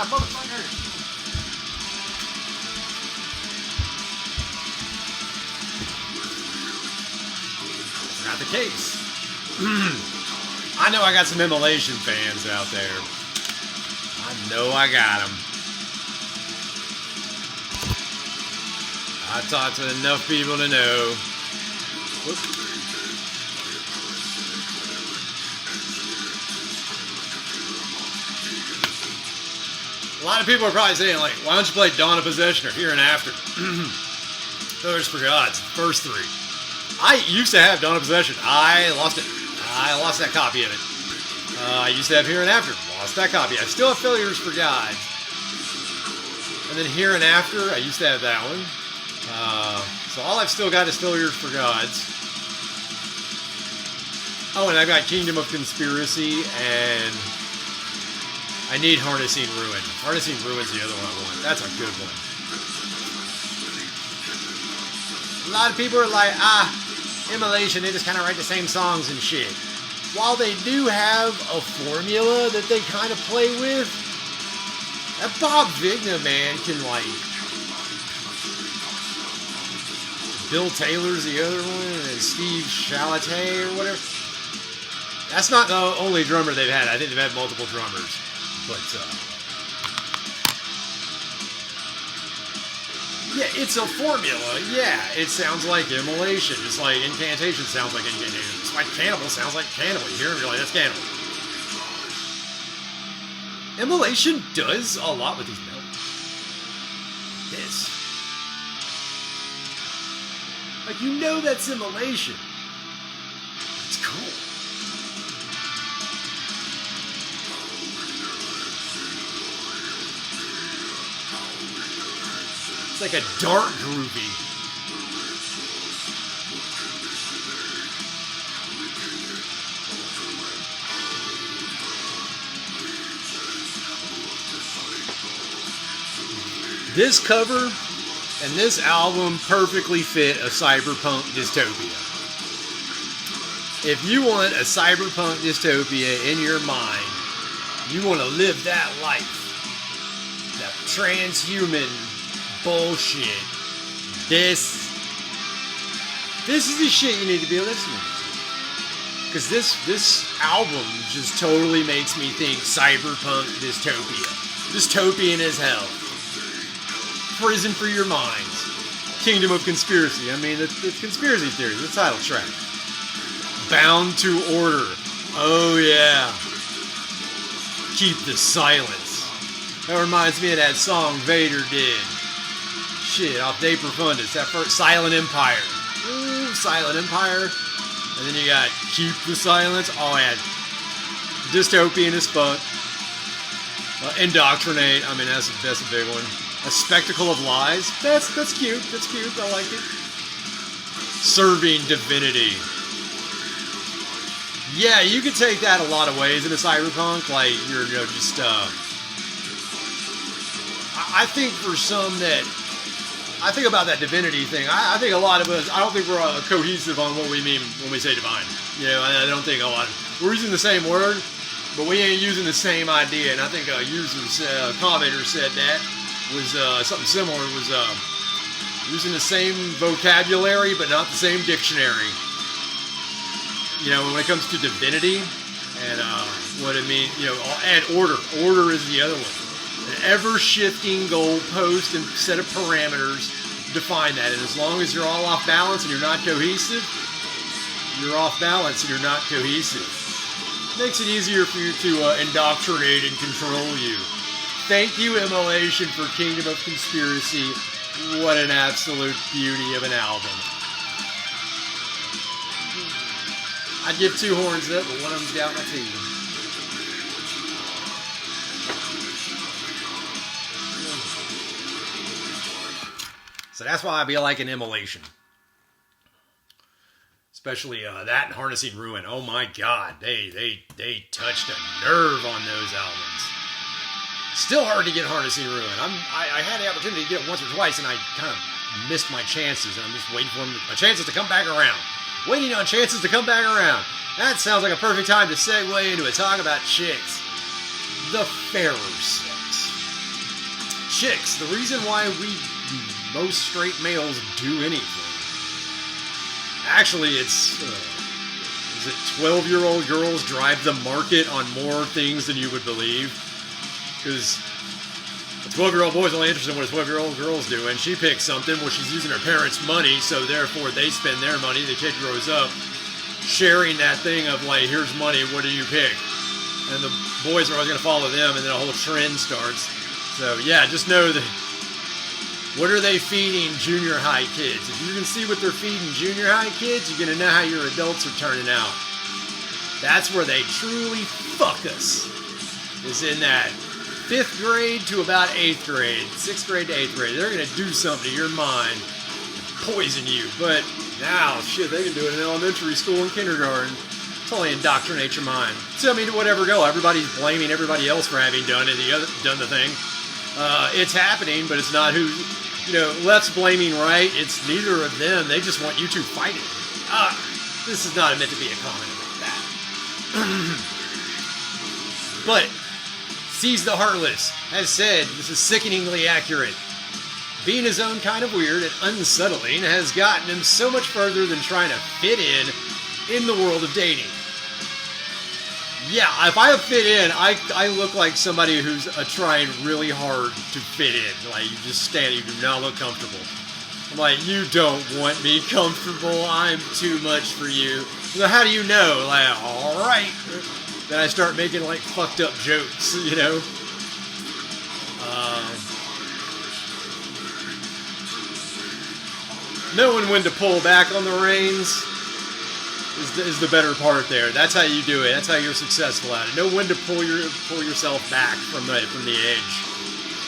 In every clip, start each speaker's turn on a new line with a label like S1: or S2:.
S1: Ah, motherfucker! That's not the case. I know I got some immolation fans out there. I know I got them. I talked to enough people to know. Whoops. A lot of people are probably saying, like, why don't you play Dawn of Possession or Here and After? Those for Gods, first three. I used to have Dawn of Possession. I lost it. I lost that copy of it. I used to have Here and After. Lost that copy. I still have Failures for Gods. And then Here and After, I used to have that one. So all I've still got is Failures for Gods. Oh, and I've got Kingdom of Conspiracy, and I need Harnessing Ruin. Harnessing Ruin's the other one I want. That's a good one. A lot of people are like, Immolation, they just kind of write the same songs and shit. While they do have a formula that they kind of play with, that Bob Vigna, man, can, like... Bill Taylor's the other one, and Steve Chalatet or whatever. That's not the only drummer they've had. I think they've had multiple drummers. But, yeah, it's a formula. Yeah, it sounds like Immolation. Just like Incantation sounds like Incantation. Just like Cannibal sounds like Cannibal. You hear it, you're like, that's Cannibal. Immolation does a lot with these melodies. This. Like, you know that's Immolation. It's cool. It's like a dark groovy. This cover and this album perfectly fit a cyberpunk dystopia. If you want a cyberpunk dystopia in your mind, you want to live that life, that transhuman bullshit. This is the shit you need to be listening to. Because this album just totally makes me think cyberpunk dystopia. Dystopian as hell. Prison for your minds. Kingdom of Conspiracy. I mean, it's Conspiracy Theory. The title track. Bound to Order. Oh, yeah. Keep the Silence. That reminds me of that song Vader did. Shit, off De Profundis. That first Silent Empire. Ooh, Silent Empire. And then you got Keep the Silence. Oh, yeah. Dystopian as fuck. Indoctrinate. I mean, that's a big one. A Spectacle of Lies. That's cute. That's cute. I like it. Serving Divinity. Yeah, you could take that a lot of ways in a cyberpunk. Like, you're, just, I think for some that... I think about that divinity thing. I think a lot of us... I don't think we're cohesive on what we mean when we say divine. You know, I don't think a lot of... We're using the same word, but we ain't using the same idea. And I think a commenter said that. Was something similar, was using the same vocabulary but not the same dictionary. You know, when it comes to divinity and what it means, and order. Order is the other one. An ever-shifting goalpost and set of parameters define that. And as long as you're all off balance and you're not cohesive, you're off balance and you're not cohesive. It makes it easier for you to indoctrinate and control you. Thank you, Immolation, for Kingdom of Conspiracy. What an absolute beauty of an album. I'd give two horns up, but one of them's got my teeth. So that's why I be liking Immolation. Especially that and Harnessing Ruin. Oh my God, they touched a nerve on those albums. Still hard to get Harnessing Ruin. I had the opportunity to get it once or twice, and I kind of missed my chances. And I'm just waiting for my chances to come back around. Waiting on chances to come back around. That sounds like a perfect time to segue into a talk about chicks. The fairer sex. chicks. The reason why most straight males do anything. Actually, it's 12-year-old girls drive the market on more things than you would believe. Because a 12-year-old boy's only interested in what a 12-year-old girl's doing. She picks something, well, she's using her parents' money, so therefore they spend their money. The kid grows up sharing that thing of, like, here's money, what do you pick? And the boys are always going to follow them, and then a whole trend starts. So, yeah, just know that, what are they feeding junior high kids? If you can see what they're feeding junior high kids, you're going to know how your adults are turning out. That's where they truly fuck us, is in that 5th grade to about 8th grade, 6th grade to 8th grade. They're going to do something to your mind, poison you. But now, shit, they can do it in elementary school and kindergarten. Totally indoctrinate your mind. So, I mean, to whatever go. Everybody's blaming everybody else for having done the thing. It's happening, but it's not who, left's blaming right. It's neither of them. They just want you to fight it. This is not meant to be a comment about that. But Seize the Heartless has said, this is sickeningly accurate. Being his own kind of weird and unsettling has gotten him so much further than trying to fit in the world of dating. Yeah, if I fit in, I look like somebody who's trying really hard to fit in. Like, you just stand, you do not look comfortable. I'm like, you don't want me comfortable, I'm too much for you. So how do you know? Like, alright. Then I start making, like, fucked up jokes, Knowing when to pull back on the reins is the better part there. That's how you do it. That's how you're successful at it. Know when to pull yourself back from the edge.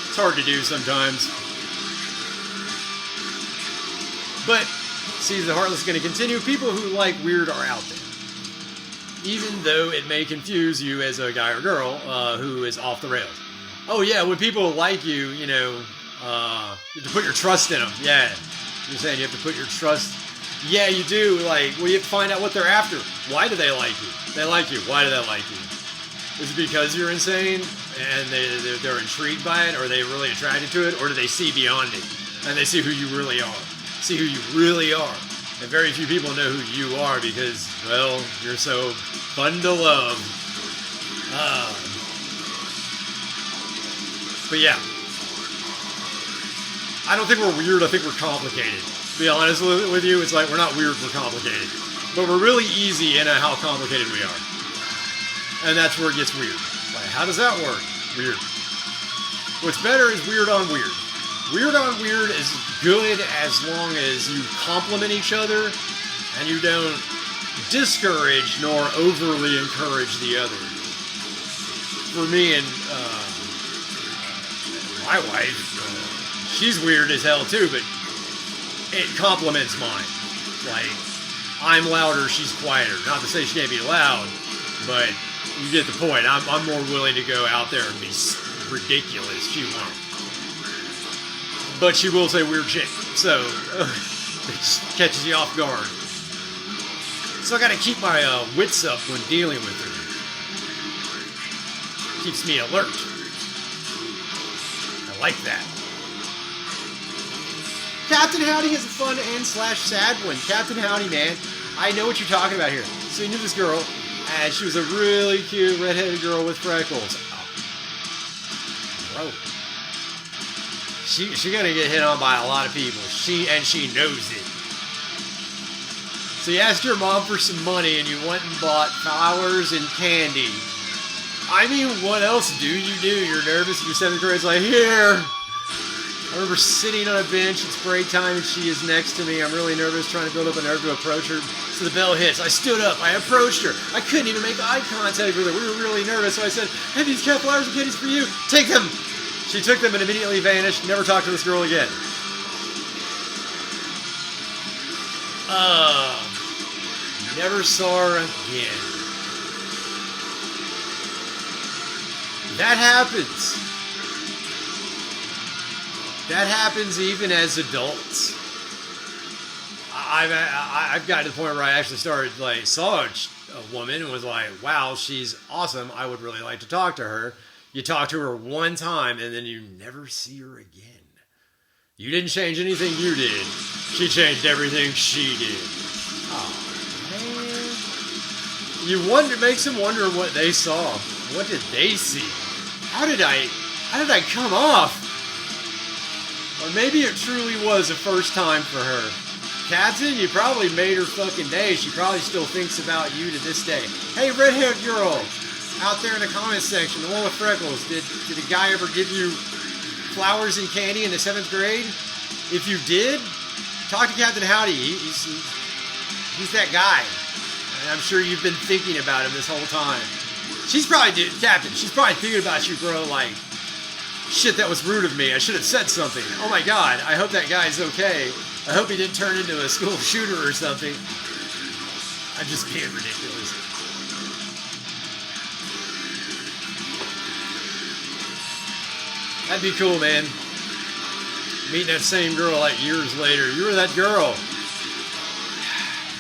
S1: It's hard to do sometimes. But, Seize the Heartless is going to continue. People who like weird are out there. Even though it may confuse you as a guy or girl who is off the rails. Oh yeah, when people like you, you have to put your trust in them. Yeah. You're saying you have to put your trust. Yeah, you do. Like, well, you have to find out what they're after. Why do they like you? They like you. Why do they like you? Is it because you're insane and they're intrigued by it, or are they really attracted to it, or do they see beyond it and they see who you really are? See who you really are. And very few people know who you are because, well, you're so fun to love. But yeah. I don't think we're weird, I think we're complicated. To be honest with you, it's like we're not weird, we're complicated. But we're really easy in how complicated we are. And that's where it gets weird. Like, how does that work? Weird. What's better is weird on weird. Weird on weird is good as long as you compliment each other and you don't discourage nor overly encourage the other. For me and my wife, she's weird as hell too, but it complements mine. Like, I'm louder, she's quieter. Not to say she can't be loud, but you get the point. I'm more willing to go out there and be ridiculous. She won't. But she will say weird shit, so it catches you off guard. So I gotta keep my wits up when dealing with her. Keeps me alert. I like that. Captain Howdy is a fun and /sad one. Captain Howdy, man, I know what you're talking about here. So you knew this girl, and she was a really cute redheaded girl with freckles. Oh. Bro. She gonna get hit on by a lot of people. She knows it. So you asked your mom for some money, and you went and bought flowers and candy. I mean, what else do? You're nervous, and your 7th grade's like, here. I remember sitting on a bench, it's break time, and she is next to me. I'm really nervous, trying to build up a nerve to approach her. So the bell hits. I stood up. I approached her. I couldn't even make eye contact with her. We were really nervous, so I said, hey, these cat flowers and candies for you. Take them. She took them and immediately vanished. Never talked to this girl again. Never saw her again. That happens. That happens even as adults. I've gotten to the point where I actually started, like, saw a woman and was like, wow, she's awesome. I would really like to talk to her. You talk to her one time and then you never see her again. You didn't change anything you did. She changed everything she did. Oh, man. You wonder, makes them wonder what they saw. What did they see? How did I come off? Or maybe it truly was a first time for her. Captain, you probably made her fucking day. She probably still thinks about you to this day. Hey, red-haired girl, out there in the comments section, the one with freckles, did a guy ever give you flowers and candy in the 7th grade? If you did, talk to Captain Howdy. He's that guy. And I'm sure you've been thinking about him this whole time. Captain, she's probably thinking about you, bro, like, shit, that was rude of me. I should have said something. Oh my God, I hope that guy's okay. I hope he didn't turn into a school shooter or something. I'm just being ridiculous. That'd be cool, man. Meeting that same girl like years later. You were that girl.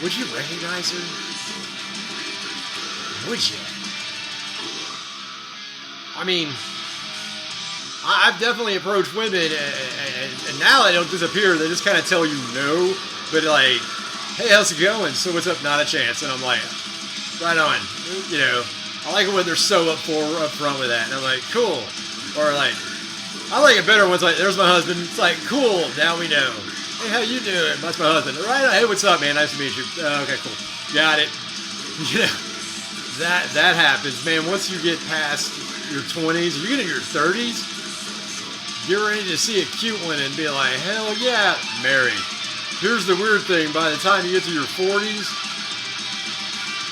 S1: Would you recognize her? Would you? I mean, I've definitely approached women, and now they don't disappear. They just kind of tell you no. But like, hey, how's it going? So what's up? Not a chance. And I'm like, right on. You know, I like it when they're so up front with that. And I'm like, cool. Or like, I like it better when it's like, there's my husband. It's like, cool. Now we know. Hey, how you doing? That's my husband. Right on. Hey, what's up, man? Nice to meet you. Okay, cool. Got it. You know, that happens, man. Once you get past your 20s, you get in your 30s. You're ready to see a cute one and be like, hell yeah, married. Here's the weird thing, by the time you get to your 40s,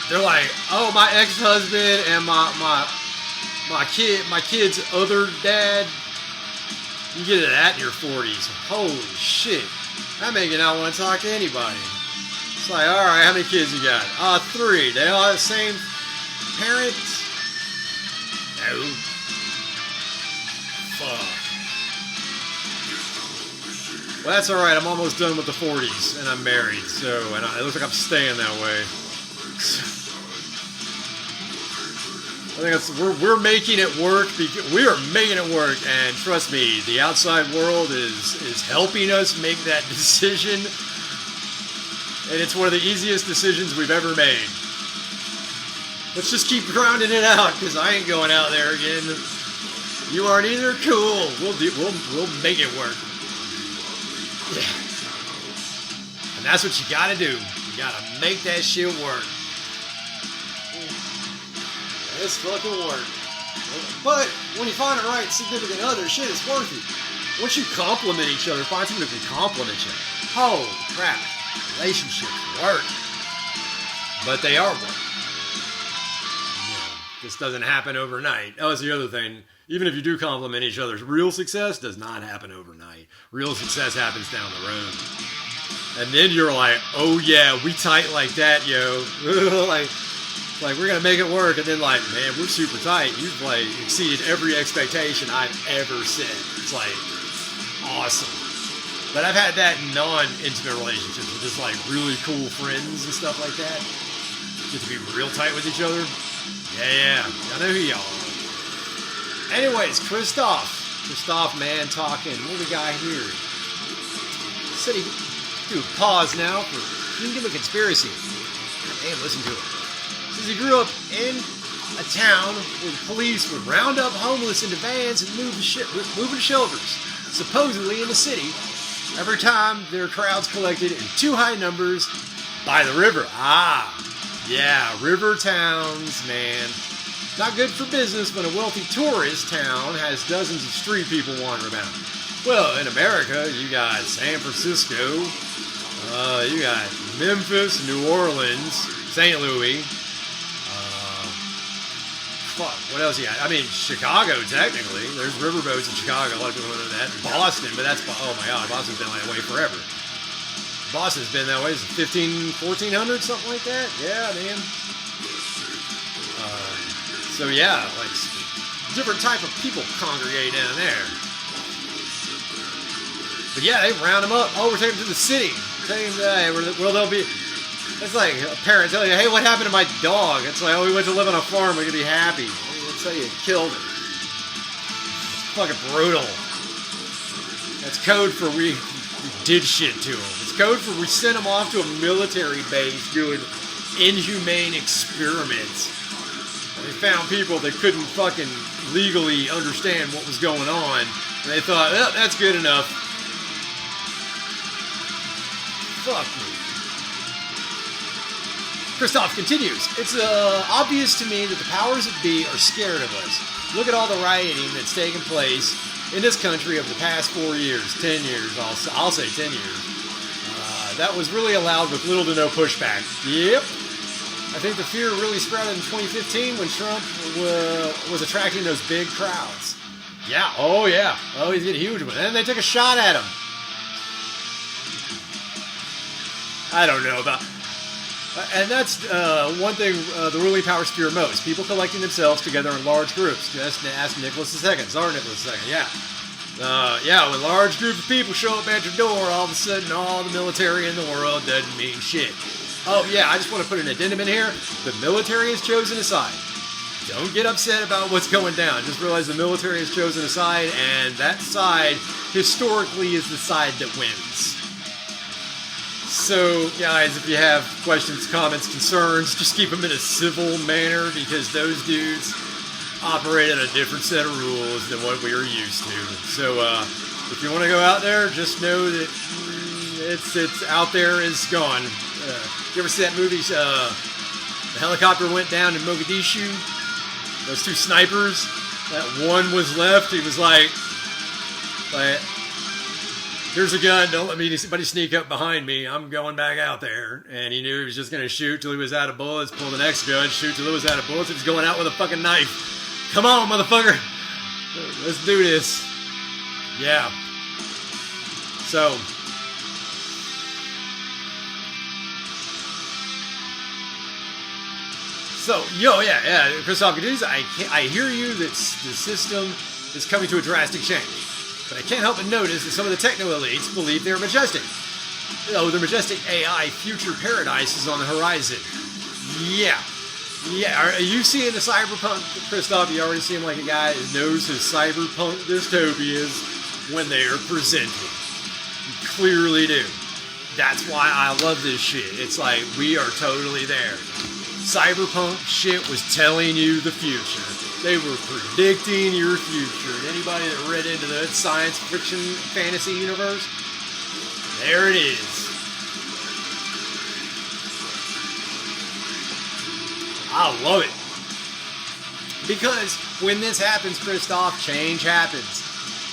S1: they're like, oh, my ex-husband and my kid's other dad, you get to that in your 40s. Holy shit. That make you not want to talk to anybody. It's like, alright, how many kids you got? 3. They all have the same parents? No. Fuck. Well, that's alright. I'm almost done with the 40s, and I'm married, so, and it looks like I'm staying that way. I think we're making it work. We are making it work, and trust me, the outside world is helping us make that decision, and it's one of the easiest decisions we've ever made. Let's just keep grounding it out, because I ain't going out there again. You aren't either. Cool. We'll make it work. Yeah. And that's what you gotta do. You gotta make that shit work. It's fucking work. But when you find the right significant other, shit, it's worth it. Once you compliment each other, find someone who can compliment you. Holy crap. Relationships work. But they are work. This doesn't happen overnight. Oh, that's the other thing. Even if you do compliment each other, real success does not happen overnight. Real success happens down the road. And then you're like, oh yeah, we tight like that, yo. like we're gonna make it work. And then like, man, we're super tight. You've like exceeded every expectation I've ever set. It's like awesome. But I've had that in non-intimate relationships with just like really cool friends and stuff like that. Get to be real tight with each other. Yeah, I know who y'all are. Anyways, Christoph, man, talking. What do we got here? Said he do a pause now for Kingdom of Conspiracy. Damn, listen to it. Says he grew up in a town where the police would round up homeless into vans and move to shelters, supposedly in the city, every time their crowds collected in too high numbers by the river. Yeah, river towns, man. Not good for business when a wealthy tourist town has dozens of street people wandering about. Well, in America, you got San Francisco, you got Memphis, New Orleans, St. Louis. What else you got? I mean, Chicago, technically. There's riverboats in Chicago. A lot of people don't know that. Boston, but that's, oh my God, Boston's been that way forever. Boston's been that way since 1400, something like that. Yeah, man. So yeah, like different type of people congregate down there. But yeah, they round them up. Oh, we're taking them to the city. Taking them where they'll be. It's like a parent telling you, hey, what happened to my dog? It's like, oh, we went to live on a farm. We could be happy. Let's say you killed him. fucking brutal. That's code for we did shit to them. It's code for we sent them off to a military base doing inhumane experiments. They found people that couldn't fucking legally understand what was going on, and they thought, well, that's good enough. Fuck me. Christoph continues, it's obvious to me that the powers that be are scared of us. Look at all the rioting that's taken place in this country over the past 4 years, 10 years, I'll say 10 years. That was really allowed with little to no pushback. Yep. I think the fear really sprouted in 2015 when Trump was attracting those big crowds. Yeah, oh yeah. Oh, he's getting huge. And then they took a shot at him. I don't know about... And that's one thing the ruling powers fear most. People collecting themselves together in large groups. Just ask Nicholas II, Tsar Nicholas II, yeah. Yeah, when a large group of people show up at your door, all of a sudden all the military in the world doesn't mean shit. Oh yeah, I just want to put an addendum in here. The military has chosen a side. Don't get upset about what's going down. Just realize the military has chosen a side, and that side, historically, is the side that wins. So, guys, if you have questions, comments, concerns, just keep them in a civil manner, because those dudes operate on a different set of rules than what we are used to. So, if you want to go out there, just know that it's out there, it's gone. You ever see that movie, the helicopter went down in Mogadishu? Those two snipers, that one was left, he was like, here's a gun, don't let anybody sneak up behind me, I'm going back out there. And he knew he was just going to shoot till he was out of bullets, pull the next gun, shoot till he was out of bullets, he was going out with a fucking knife. Come on, motherfucker, let's do this. Yeah. So, yeah, Christoph continues, I hear you that the system is coming to a drastic change. But I can't help but notice that some of the techno-elites believe they're majestic. Oh, the majestic AI future paradise is on the horizon. Yeah. Are you seeing the cyberpunk, Christoph? You already seem like a guy that knows his cyberpunk dystopias when they are presented. You clearly do. That's why I love this shit. It's like, we are totally there. Cyberpunk shit was telling you the future. They were predicting your future. And anybody that read into the science fiction fantasy universe, there it is. I love it. Because when this happens, Christoph, change happens.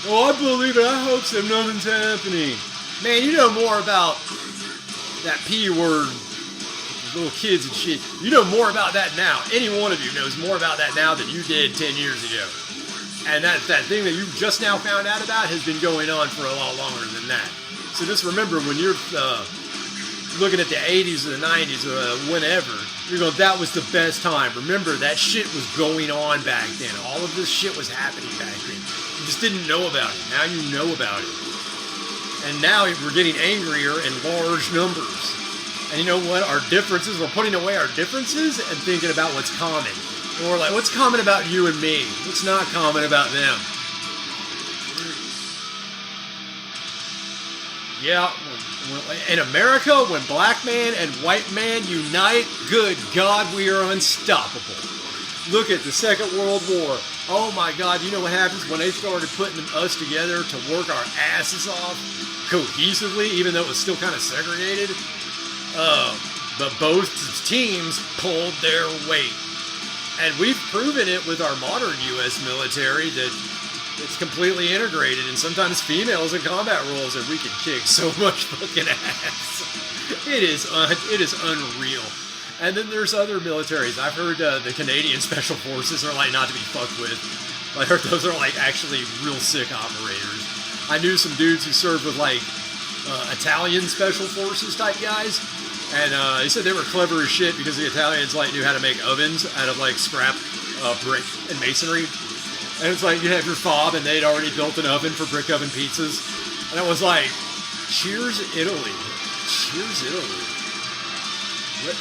S1: Oh, I believe it. I hope so. Nothing's happening. Man, you know more about that P word, little kids and shit. You know more about that now. Any one of you knows more about that now than you did 10 years ago. And that thing that you just now found out about has been going on for a lot longer than that. So just remember, when you're looking at the 80s or the 90s or whenever, you're going, that was the best time. Remember, that shit was going on back then. All of this shit was happening back then. You just didn't know about it. Now you know about it. And now we're getting angrier in large numbers. And you know what? Our differences, we're putting away our differences and thinking about what's common. And we're like, what's common about you and me? What's not common about them? Yeah, in America, when black man and white man unite, good God, we are unstoppable. Look at the Second World War. Oh my God, you know what happens when they started putting us together to work our asses off cohesively, even though it was still kind of segregated? But both teams pulled their weight. And we've proven it with our modern U.S. military that it's completely integrated, and sometimes females in combat roles, and we can kick so much fucking ass. It is unreal. And then there's other militaries. I've heard the Canadian Special Forces are like not to be fucked with. I heard those are like actually real sick operators. I knew some dudes who served with like Italian Special Forces type guys. And he said they were clever as shit because the Italians like knew how to make ovens out of like scrap brick and masonry. And it's like you have your fob and they'd already built an oven for brick oven pizzas. And it was like, cheers Italy. Cheers Italy. What?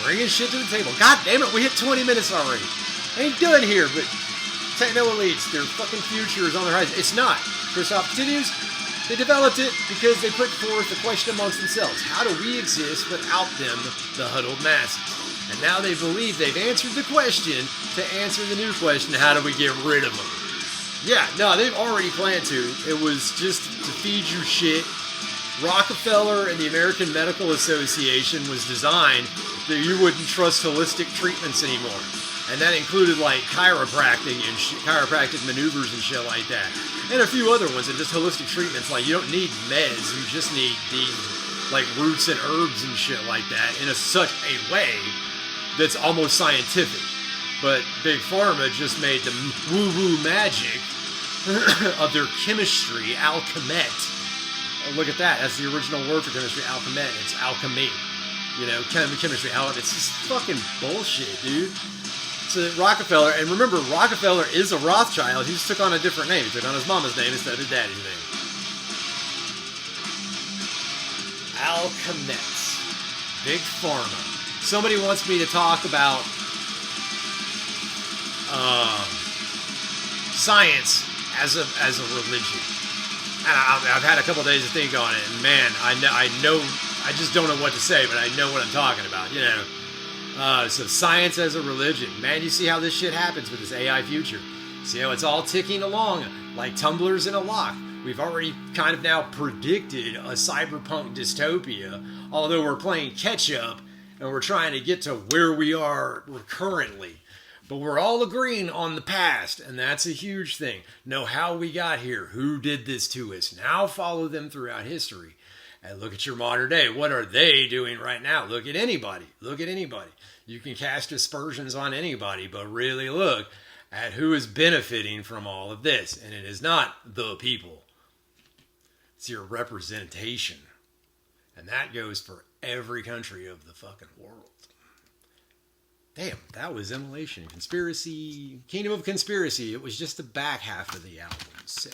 S1: Bringing shit to the table. God damn it, we hit 20 minutes already. I ain't done here, but techno elites, their fucking future is on the horizon. It's not. Christoph continues, they developed it because they put forth a question amongst themselves. How do we exist without them, the huddled masses? And now they believe they've answered the question to answer the new question, how do we get rid of them? Yeah, no, they've already planned to. It was just to feed you shit. Rockefeller and the American Medical Association was designed that you wouldn't trust holistic treatments anymore. And that included like chiropractic and chiropractic maneuvers and shit like that. And a few other ones, and just holistic treatments. Like you don't need meds, you just need these like roots and herbs and shit like that in such a way that's almost scientific. But Big Pharma just made the woo-woo magic of their chemistry, alchemet. Look at that. That's the original word for chemistry, alchemet. It's alchemy. You know, chemistry, it's just fucking bullshit, dude. So Rockefeller, and remember, Rockefeller is a Rothschild. He just took on a different name. He took on his mama's name instead of his daddy's name. Alchemet. Big Pharma. Somebody wants me to talk about science as a religion. And I've had a couple days to think on it, and man, I know, I just don't know what to say, but I know what I'm talking about, you know. So science as a religion. Man, you see how this shit happens with this AI future. See how it's all ticking along like tumblers in a lock. We've already kind of now predicted a cyberpunk dystopia, although we're playing catch up and we're trying to get to where we are currently. But we're all agreeing on the past, and that's a huge thing. Know how we got here, who did this to us. Now follow them throughout history. And look at your modern day. What are they doing right now? Look at anybody. Look at anybody. You can cast aspersions on anybody, but really look at who is benefiting from all of this. And it is not the people. It's your representation. And that goes for every country of the fucking world. Damn, that was Immolation. Conspiracy, Kingdom of Conspiracy. It was just the back half of the album. So,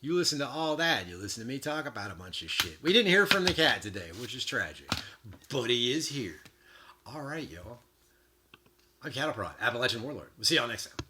S1: you listen to all that. You listen to me talk about a bunch of shit. We didn't hear from the cat today, which is tragic. But he is here. All right, y'all. I'm Cattle Prod, Appalachian Warlord. We'll see y'all next time.